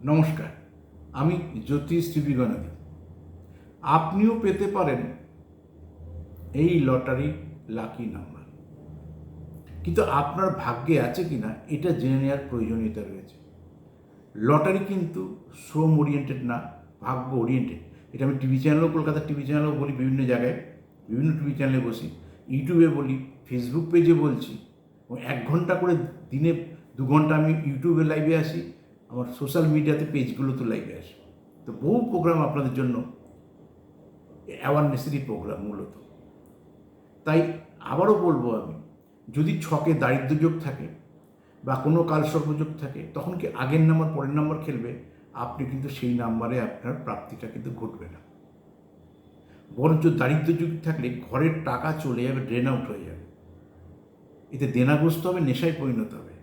নমস্কার, আমি জ্যোতিষ ত্রিবিগণাদি। আপনিও পেতে পারেন এই লটারি লাকি নাম্বার, কিন্তু আপনার ভাগ্যে আছে কিনা এটা জেনে নেওয়ার প্রয়োজনীয়তা রয়েছে। লটারি কিন্তু শ্রম ওরিয়েন্টেড না, ভাগ্য ওরিয়েন্টেড। এটা আমি টিভি চ্যানেলও, কলকাতার টিভি চ্যানেলেও বলি, বিভিন্ন জায়গায় বিভিন্ন টিভি চ্যানেলে বসি, ইউটিউবে বলি, ফেসবুক পেজে বলছি। এবং 1 ঘন্টা করে দিনে 2 ঘন্টা আমি ইউটিউবে লাইভে আসি, আমার সোশ্যাল মিডিয়াতে পেজগুলোতে লাইভে আসি। তো বহু প্রোগ্রাম আপনাদের জন্য, অ্যাওয়ারনেসেরই প্রোগ্রাম মূলত। তাই আবারও বলবো, আমি যদি ছকে দারিদ্র্যযোগ থাকে বা কোনো কালসর্পযোগ থাকে, তখন কি আগের নাম্বার পরের নাম্বার খেলবে, আপনি কিন্তু সেই নাম্বারে আপনার প্রাপ্তিটা কিন্তু ঘটবে না। বরঞ্চ দারিদ্র্যযোগ থাকলে ঘরের টাকা চলে যাবে, ড্রেন আউট হয়ে যাবে, এতে দেনাগ্রস্ত হবে, নেশায় পরিণত হবে।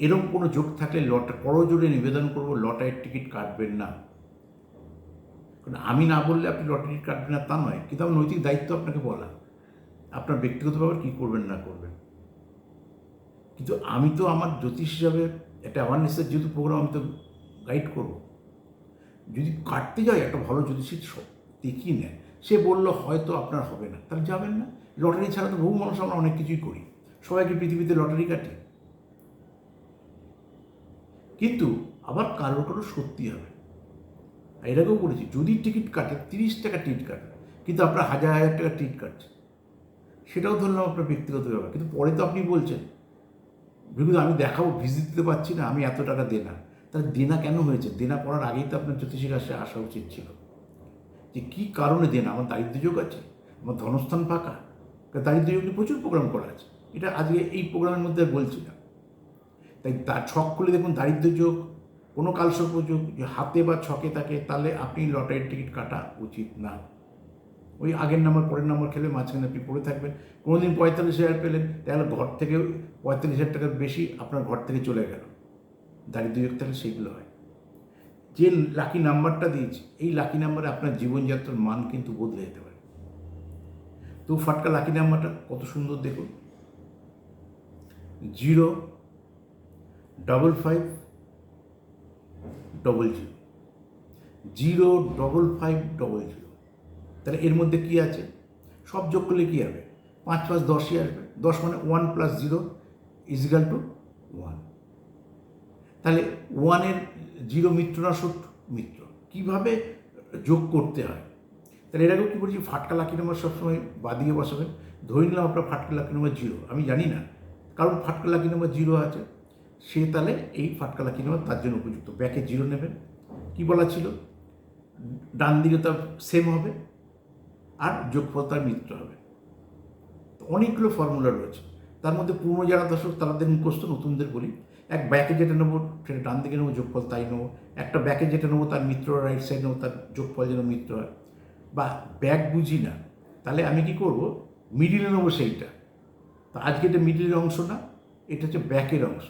এরকম কোনো যোগ থাকলে করজোড়ে নিবেদন করবো, লটারির টিকিট কাটবেন না। কারণ আমি না বললে আপনি লটারি কাটবেন না তা নয়, কিন্তু আমার নৈতিক দায়িত্ব আপনাকে বলা, আপনার ব্যক্তিগত ব্যাপার কী করবেন না করবেন। কিন্তু আমি তো আমার জ্যোতিষ হিসাবে একটা অ্যাওয়ারনেসের যেহেতু প্রোগ্রাম, আমি তো গাইড করব। যদি কাটতে যায়, একটা ভালো জ্যোতিষীর দেখিয়ে নেয়, সে বললো হয়তো আপনার হবে না, তাহলে যাবেন না। লটারি ছাড়া তো বহু মানুষ আমরা অনেক কিছুই করি, সবাইকে পৃথিবীতে লটারি কাটে। কিন্তু আবার কারোর কারো সত্যি হবে। এটাকেও বলেছি, যদি টিকিট কাটে 30 টাকা টিকিট কাটে, কিন্তু আপনার 1000 টাকা টিকিট কাটছে, সেটাও ধরলাম আপনার ব্যক্তিগত ব্যাপার। কিন্তু পরে তো আপনি বলছেন, বিকজ আমি দেখাবো ভিজিট দিতে পারছি না, আমি এত টাকা দেনা। তাহলে দেনা কেন হয়েছে? দেনা পড়ার আগেই তো আপনার জ্যোতিষীর কাছে আসা উচিত ছিল, যে কী কারণে দেনা। আমার দারিদ্র্যযোগ আছে, আমার ধনস্থান ফাঁকা। দারিদ্র্যযোগ নিয়ে প্রচুর প্রোগ্রাম করা আছে, এটা আজকে এই প্রোগ্রামের মধ্যে বলছি না। তাই তার ছক খুলে দেখুন, দারিদ্র্যযোগ, কোনো কালসর্পযোগ যে হাতে বা ছকে থাকে, তাহলে আপনি লটারির টিকিট কাটা উচিত না। ওই আগের নাম্বার পরের নাম্বার খেলে মাঝখানে আপনি পড়ে থাকবেন। কোনো দিন 45,000 পেলেন, তাহলে ঘর থেকে 45,000 টাকার বেশি আপনার ঘর থেকে চলে গেল। দারিদ্র্যযোগ থাকলে সেগুলো হয়। যে লাকি নাম্বারটা দিয়েছি, এই লাকি নাম্বারে আপনার জীবনযাত্রার মান কিন্তু বদলে যেতে পারে। তো ফাটকা লাকি নাম্বারটা কত সুন্দর দেখুন, 05500, 05500। তাহলে এর মধ্যে কী আছে? সব যোগ করলে কী হবে? 5 + 10ই আসবে। 10 মানে 1 + 0 = 1। তাহলে 1-এর 0 মিত্র না শত্রু? মিত্র। কীভাবে যোগ করতে হয়? তাহলে এটাকেও কী বলছি, ফাটকা লাকি নাম্বার সবসময় বাদিয়ে বসাবেন। ধরে নিলাম আপনার ফাটকা লাকি নাম্বার 0, আমি জানি না, কারণ ফাটকা লাকি নাম্বার 0 আছে, সে তাহলে এই ফাটকা লাকি নাম্বার তার জন্য উপযুক্ত। ব্যাকে 0 নেবেন। কী বলা ছিল? ডান দিকে তার সেম হবে, আর যোগফল তার মিত্র হবে। তো অনেকগুলো ফর্মুলা রয়েছে, তার মধ্যে পুরনো যারা দর্শক তাদের মুখস্থ, নতুনদের বলি। এক ব্যাকে যেটা নেবো সেটা ডান দিকে নেবো, যোগফল তাই নেবো। একটা ব্যাকে যেটা নেবো তার মিত্র রাইট সাইড নেবো, তার যোগফল যেন মিত্র হয়। বা ব্যাক বুঝি না, তাহলে আমি কি করব, মিডিলে নেবো সেইটা। তো আজকে এটা মিডিলের অংশ না, এটা হচ্ছে ব্যাকের অংশ।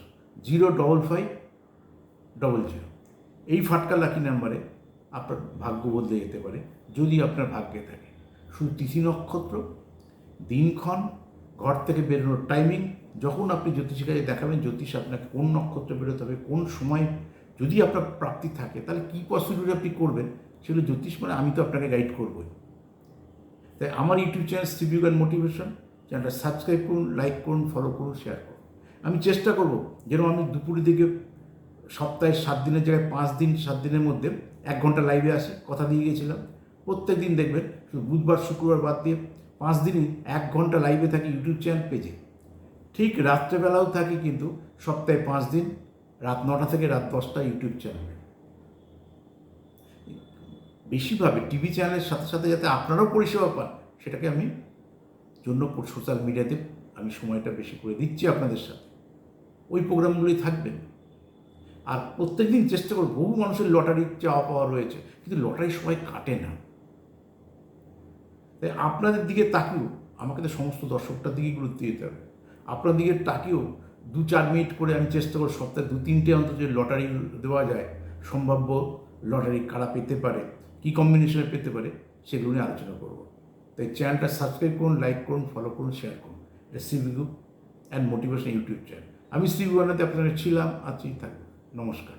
05500। এই ফাটকা লাকি নাম্বারে আপনার ভাগ্য বদলে যেতে পারে, যদি আপনার ভাগ্যে থাকে। শুধু তিথি নক্ষত্র, দিনক্ষণ, ঘর থেকে বেরোনোর টাইমিং, যখন আপনি জ্যোতিষীর কাছে দেখাবেন, জ্যোতিষ আপনাকে কোন নক্ষত্র বেরোতে হবে, কোন সময় যদি আপনার প্রাপ্তি থাকে, তাহলে কী প্রসিডিউর আপনি করবেন, সেগুলো জ্যোতিষ মানে আমি তো আপনাকে গাইড করবই। তাই আমার ইউটিউব চ্যানেল ত্রিবিগ অ্যান্ড মোটিভেশন, চ্যানেলটা সাবস্ক্রাইব করুন, লাইক করুন, ফলো করুন, শেয়ার করুন। আমি চেষ্টা করব যেন আমি দুপুরের দিকে সপ্তাহে 7 দিনের জায়গায় 5 দিন, 7 দিনের মধ্যে 1 ঘন্টা লাইভে আসে, কথা দিয়ে গিয়েছিলাম। প্রত্যেক দিন দেখবেন, শুধু বুধবার শুক্রবার বাদ দিয়ে 5 দিনই 1 ঘন্টা লাইভে থাকি ইউটিউব চ্যানেল পেজে। ঠিক রাত্রেবেলাও থাকি, কিন্তু সপ্তাহে 5 দিন রাত 9টা থেকে রাত 10টা ইউটিউব চ্যানেলে। বেশিভাবে টিভি চ্যানেলের সাথে সাথে যাতে আপনারাও পরিষেবা পান, সেটাকে আমি জন্য সোশ্যাল মিডিয়াতে আমি সময়টা বেশি করে দিচ্ছি আপনাদের সাথে। ওই প্রোগ্রামগুলোই থাকবেন। আর প্রত্যেক দিন চেষ্টা করব, বহু মানুষের লটারির চাওয়া পাওয়া রয়েছে, কিন্তু লটারি সবাই কাটে না। তাই আপনাদের দিকে তাকিয়েও, আমাকে তো সমস্ত দর্শকটার দিকেই গুরুত্ব দিতে হবে, আপনার দিকে তাকিয়েও 2-4 মিনিট করে আমি চেষ্টা করব সপ্তাহে 2-3টে অন্তত যে লটারি দেওয়া যায়, সম্ভাব্য লটারি কারা পেতে পারে, কী কম্বিনেশনে পেতে পারে, সেগুলো নিয়ে আলোচনা করব। তাই চ্যানেলটা সাবস্ক্রাইব করুন, লাইক করুন, ফলো করুন, শেয়ার করুন। এটা ত্রিবিগ অ্যান্ড মোটিভেশন ইউটিউব চ্যানেল। আমি ত্রিবিগ আপনাদের ছিলাম, আছি, থাকবো। নমস্কার।